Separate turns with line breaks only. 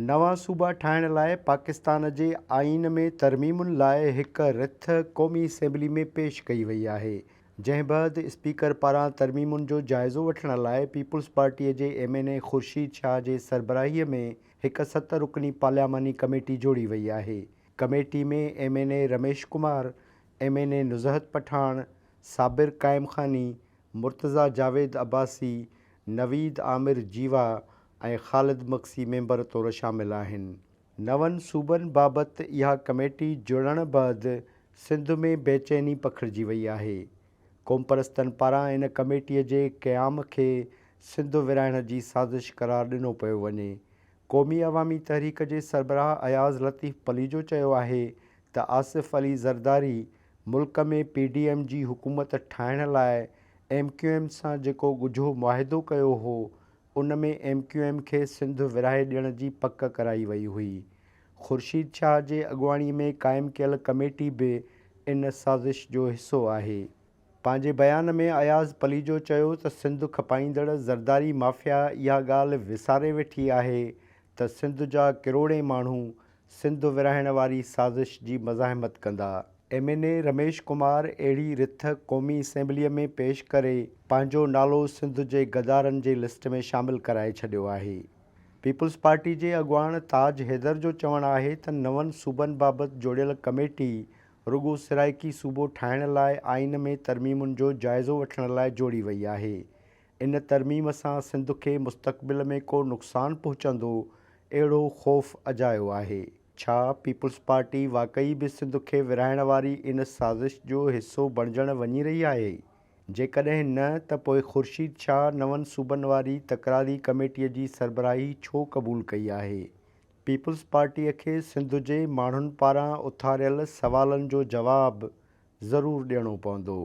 नवां सूबा ठाहिण लाइ पाकिस्तान जे आइन में तरमीमुनि लाइ हिक रिथ क़ौमी असेंबली में पेश कई वई आहे, जंहिं बैदि स्पीकर पारां तरमीमुनि जो जाइज़ो वठण लाइ पीपुल्स पार्टीअ जे MNA ख़ुर्शीद शाह जे सरबराहीअ में हिक 7 रुकनी पार्लियामानी कमेटी जोड़ी वई आहे। कमेटी में MNA रमेश कुमार, MNA नुज़हत पठान, साबिर कायम खानी, मुर्तज़ा जावेद अब्बासी, नवीद आमिर जीवा ऐं ख़ालिद मक्सी मेंबर तौर शामिल आहिनि। नवनि सूबनि बाबति इहा कमेटी जुड़ण बैदि सिंध में बेचैनी पखिड़िजी वई आहे। क़ौम परस्तनि पारां इन कमेटीअ जे क़याम खे सिंध विराइण जी साज़िश करार ॾिनो पियो वञे। क़ौमी अवामी तहरीक जे सरबराह अयाज़ लतीफ़ पलीजो चयो आहे त आसिफ़ अली ज़रदारी मुल्क में PDM जी हुकूमत ठाहिण लाइ MQM सां जेको ॻुझो मुआहिदो कयो हो, उन में MQM खे सिंध विराए ॾियण जी पक कराई वई हुई। ख़ुर्शीद शाह जे अॻुवाणीअ में क़ाइमु कयल कमेटी बि इन साज़िश जो हिसो आहे। पंहिंजे बयान में अयाज़ पलीजो चयो त सिंध खपाईंदड़ ज़रदारी माफ़िया इहा ॻाल्हि विसारे वेठी आहे त सिंध जा किरोड़े माण्हू सिंध विराइण वारी साज़िश जी मज़ाहमत कंदा। MNA रमेश कुमार अहिड़ी रिथ क़ौमी असेंबलीअ में पेश करे पंहिंजो नालो सिंध जे गद्दारनि जे लिस्ट में शामिल कराए छॾियो आहे। पीपुल्स पार्टी जे अॻुवान ताज हैदर जो चवणु आहे त नवनि सूबनि बाबति जोड़ियल कमेटी रुॻो सिराइकी सूबो ठाहिण लाइ आइन में तरमीमुनि जो जाइज़ो वठण लाइ जोड़ी वई आहे। इन तरमीम सां सिंध खे मुस्तक़बिल में को नुक़सानु पहुचंदो, अहिड़ो ख़ौफ़ अजायो आहे। छा पीपुल्स पार्टी वाक़ई बि सिंध खे विराइण वारी इन साज़िश जो हिसो बणिजण वञी रही आहे? जेकॾहिं न, त पोइ ख़ुर्शीद शाह नवनि सूबनि वारी तकरारी कमेटीअ जी सरबराही छो क़बूलु कई आहे? पीपुल्स पार्टीअ खे सिंध जे माण्हुनि पारां उथारियल सवालनि जो जवाबु ज़रूरु ॾियणो पवंदो।